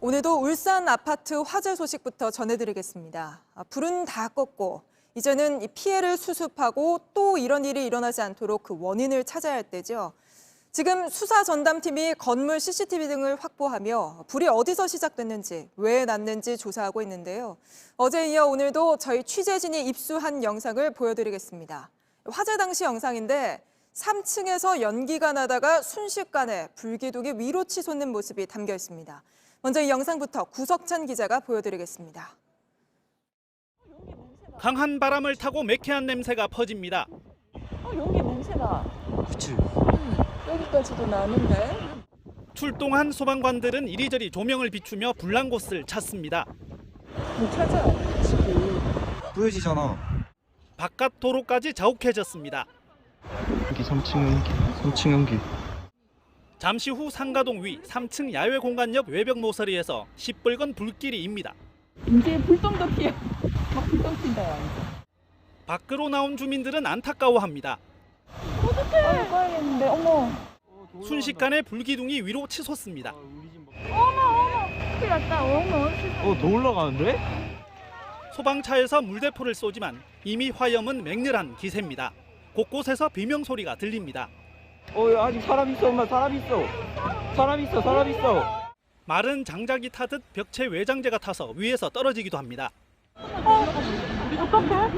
오늘도 울산 아파트 화재 소식부터 전해드리겠습니다. 불은 다 껐고 이제는 피해를 수습하고 또 이런 일이 일어나지 않도록 그 원인을 찾아야 할 때죠. 지금 수사 전담팀이 건물 CCTV 등을 확보하며 불이 어디서 시작됐는지, 왜 났는지 조사하고 있는데요. 어제 이어 오늘도 저희 취재진이 입수한 영상을 보여드리겠습니다. 화재 당시 영상인데 3층에서 연기가 나다가 순식간에 불기둥이 위로 치솟는 모습이 담겨 있습니다. 먼저 이 영상부터 구석찬 기자가 보여드리겠습니다. 강한 바람을 타고 매캐한 냄새가 퍼집니다. 연기 냄새나. 그치. 여기까지도 나는데. 출동한 소방관들은 이리저리 조명을 비추며 불난 곳을 찾습니다. 못 찾아, 지금. 보여지잖아. 바깥 도로까지 자욱해졌습니다. 여기 3층 연기. 잠시 후 상가동 위 3층 야외 공간 옆 외벽 모서리에서 시뻘건 불길이입니다. 이제 불똥도 피어. 막 불똥 핀다, 야, 이제. 밖으로 나온 주민들은 안타까워합니다. 어떡해. 꺼야겠는데, 어머. 순식간에 불기둥이 위로 치솟습니다. 큰일 났다, 어머. 더 올라가는데? 소방차에서 물대포를 쏘지만 이미 화염은 맹렬한 기세입니다. 곳곳에서 비명 소리가 들립니다. 아직 사람 있어, 엄마. 사람 있어. 마른 장작이 타듯 벽체 외장재가 타서 위에서 떨어지기도 합니다. 어떡해?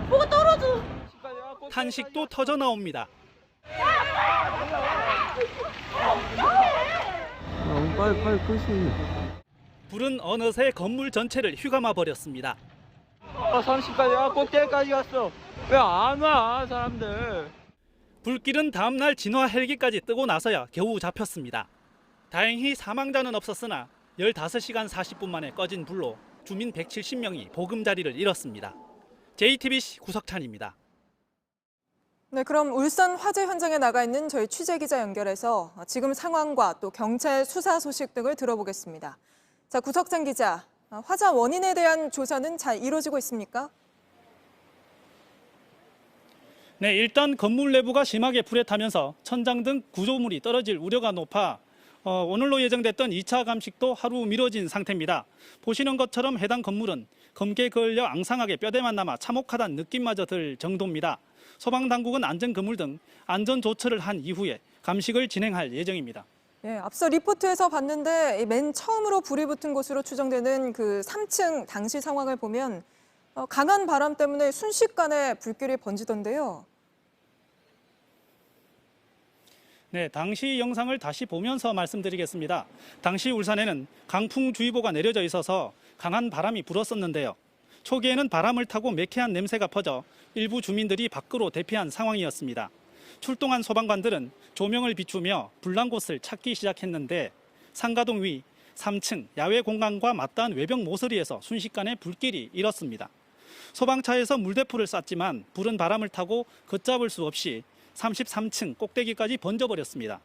뭐가 떨어져. 탄식도 터져 나옵니다. 빨리 끌 수 있는. 불은 어느새 건물 전체를 휘감아 버렸습니다. 30까지, 꼭대기까지 갔어. 왜 안 와, 사람들? 불길은 다음날 진화 헬기까지 뜨고 나서야 겨우 잡혔습니다. 다행히 사망자는 없었으나 15시간 40분 만에 꺼진 불로 주민 170명이 보금자리를 잃었습니다. JTBC 구석찬입니다. 네, 그럼 울산 화재 현장에 나가 있는 저희 취재기자 연결해서 지금 상황과 또 경찰 수사 소식 등을 들어보겠습니다. 자, 구석찬 기자, 화재 원인에 대한 조사는 잘 이루어지고 있습니까? 네, 일단 건물 내부가 심하게 불에 타면서 천장 등 구조물이 떨어질 우려가 높아 오늘로 예정됐던 2차 감식도 하루 미뤄진 상태입니다. 보시는 것처럼 해당 건물은 검게 걸려 앙상하게 뼈대만 남아 참혹하다는 느낌마저 들 정도입니다. 소방당국은 안전건물 등 안전 조처를 한 이후에 감식을 진행할 예정입니다. 예, 앞서 리포트에서 봤는데 맨 처음으로 불이 붙은 곳으로 추정되는 그 3층 당시 상황을 보면 강한 바람 때문에 순식간에 불길이 번지던데요. 네, 당시 영상을 다시 보면서 말씀드리겠습니다. 당시 울산에는 강풍주의보가 내려져 있어서 강한 바람이 불었었는데요. 초기에는 바람을 타고 매캐한 냄새가 퍼져 일부 주민들이 밖으로 대피한 상황이었습니다. 출동한 소방관들은 조명을 비추며 불난 곳을 찾기 시작했는데 상가동 위 3층 야외 공간과 맞닿은 외벽 모서리에서 순식간에 불길이 일었습니다. 소방차에서 물대포를 쐈지만 불은 바람을 타고 걷잡을 수 없이 33층 꼭대기까지 번져버렸습니다.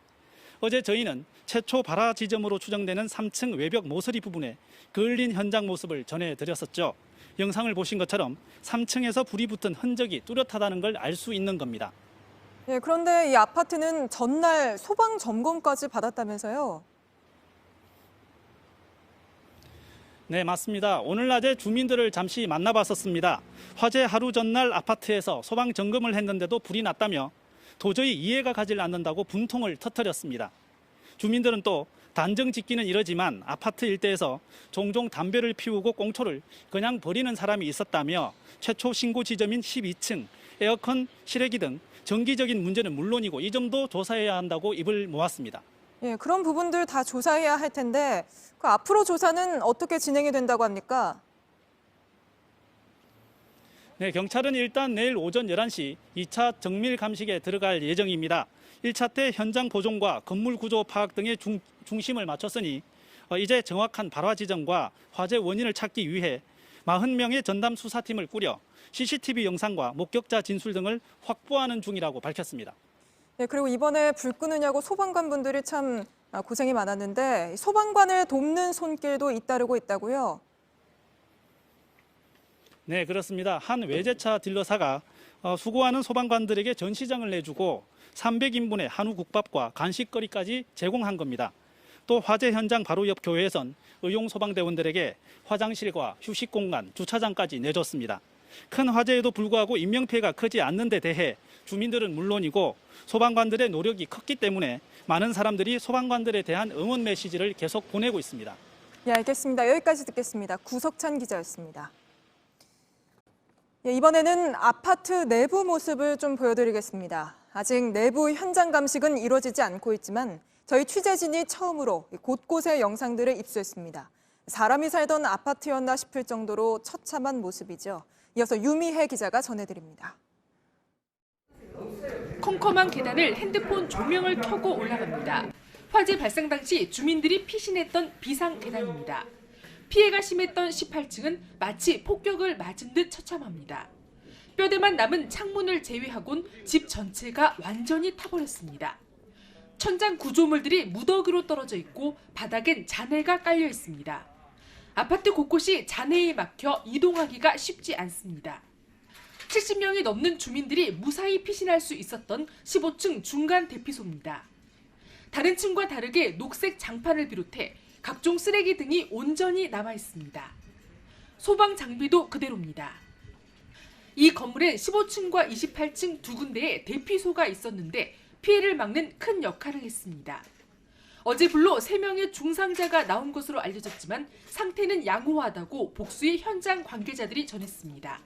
어제 저희는 최초 발화 지점으로 추정되는 3층 외벽 모서리 부분에 그을린 현장 모습을 전해드렸었죠. 영상을 보신 것처럼 3층에서 불이 붙은 흔적이 뚜렷하다는 걸 알 수 있는 겁니다. 예, 그런데 이 아파트는 전날 소방 점검까지 받았다면서요? 네, 맞습니다. 오늘 낮에 주민들을 잠시 만나봤었습니다. 화재 하루 전날 아파트에서 소방 점검을 했는데도 불이 났다며 도저히 이해가 가질 않는다고 분통을 터뜨렸습니다. 주민들은 또 단정 짓기는 이러지만 아파트 일대에서 종종 담배를 피우고 꽁초를 그냥 버리는 사람이 있었다며 최초 신고 지점인 12층, 에어컨, 실외기 등 정기적인 문제는 물론이고 이 점도 조사해야 한다고 입을 모았습니다. 예, 그런 부분들 다 조사해야 할 텐데 그 앞으로 조사는 어떻게 진행이 된다고 합니까? 네, 경찰은 일단 내일 오전 11시 2차 정밀 감식에 들어갈 예정입니다. 1차 때 현장 보존과 건물 구조 파악 등에 중심을 맞췄으니 이제 정확한 발화 지점과 화재 원인을 찾기 위해 40명의 전담 수사팀을 꾸려 CCTV 영상과 목격자 진술 등을 확보하는 중이라고 밝혔습니다. 네, 그리고 이번에 불 끄느냐고 소방관 분들이 참 고생이 많았는데 소방관을 돕는 손길도 잇따르고 있다고요? 네, 그렇습니다. 한 외제차 딜러사가 수고하는 소방관들에게 전시장을 내주고 300인분의 한우 국밥과 간식거리까지 제공한 겁니다. 또 화재 현장 바로 옆 교회에선 의용 소방대원들에게 화장실과 휴식 공간, 주차장까지 내줬습니다. 큰 화재에도 불구하고 인명피해가 크지 않는 데 대해 주민들은 물론이고 소방관들의 노력이 컸기 때문에 많은 사람들이 소방관들에 대한 응원 메시지를 계속 보내고 있습니다. 예, 알겠습니다. 여기까지 듣겠습니다. 구석찬 기자였습니다. 예, 이번에는 아파트 내부 모습을 좀 보여드리겠습니다. 아직 내부 현장 감식은 이루어지지 않고 있지만 저희 취재진이 처음으로 곳곳의 영상들을 입수했습니다. 사람이 살던 아파트였나 싶을 정도로 처참한 모습이죠. 이어서 유미혜 기자가 전해드립니다. 컴컴한 계단을 핸드폰 조명을 켜고 올라갑니다. 화재 발생 당시 주민들이 피신했던 비상 계단입니다. 피해가 심했던 18층은 마치 폭격을 맞은 듯 처참합니다. 뼈대만 남은 창문을 제외하곤 집 전체가 완전히 타버렸습니다. 천장 구조물들이 무더기로 떨어져 있고 바닥엔 잔해가 깔려 있습니다. 아파트 곳곳이 잔해에 막혀 이동하기가 쉽지 않습니다. 70명이 넘는 주민들이 무사히 피신할 수 있었던 15층 중간 대피소입니다. 다른 층과 다르게 녹색 장판을 비롯해 각종 쓰레기 등이 온전히 남아 있습니다. 소방 장비도 그대로입니다. 이 건물엔 15층과 28층 두 군데에 대피소가 있었는데 피해를 막는 큰 역할을 했습니다. 어제 불로 3명의 중상자가 나온 것으로 알려졌지만 상태는 양호하다고 복수의 현장 관계자들이 전했습니다.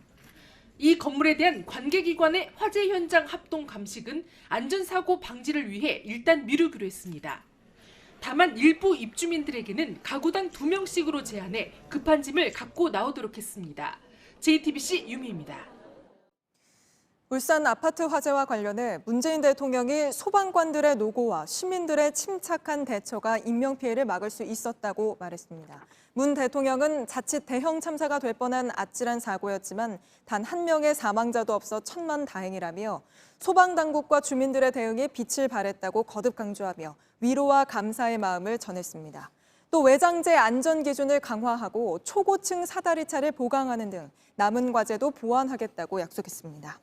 이 건물에 대한 관계기관의 화재 현장 합동 감식은 안전사고 방지를 위해 일단 미루기로 했습니다. 다만 일부 입주민들에게는 가구당 2명씩으로 제한해 급한 짐을 갖고 나오도록 했습니다. JTBC 유미입니다. 울산 아파트 화재와 관련해 문재인 대통령이 소방관들의 노고와 시민들의 침착한 대처가 인명피해를 막을 수 있었다고 말했습니다. 문 대통령은 자칫 대형 참사가 될 뻔한 아찔한 사고였지만 단 한 명의 사망자도 없어 천만다행이라며 소방당국과 주민들의 대응에 빛을 발했다고 거듭 강조하며 위로와 감사의 마음을 전했습니다. 또 외장재 안전 기준을 강화하고 초고층 사다리차를 보강하는 등 남은 과제도 보완하겠다고 약속했습니다.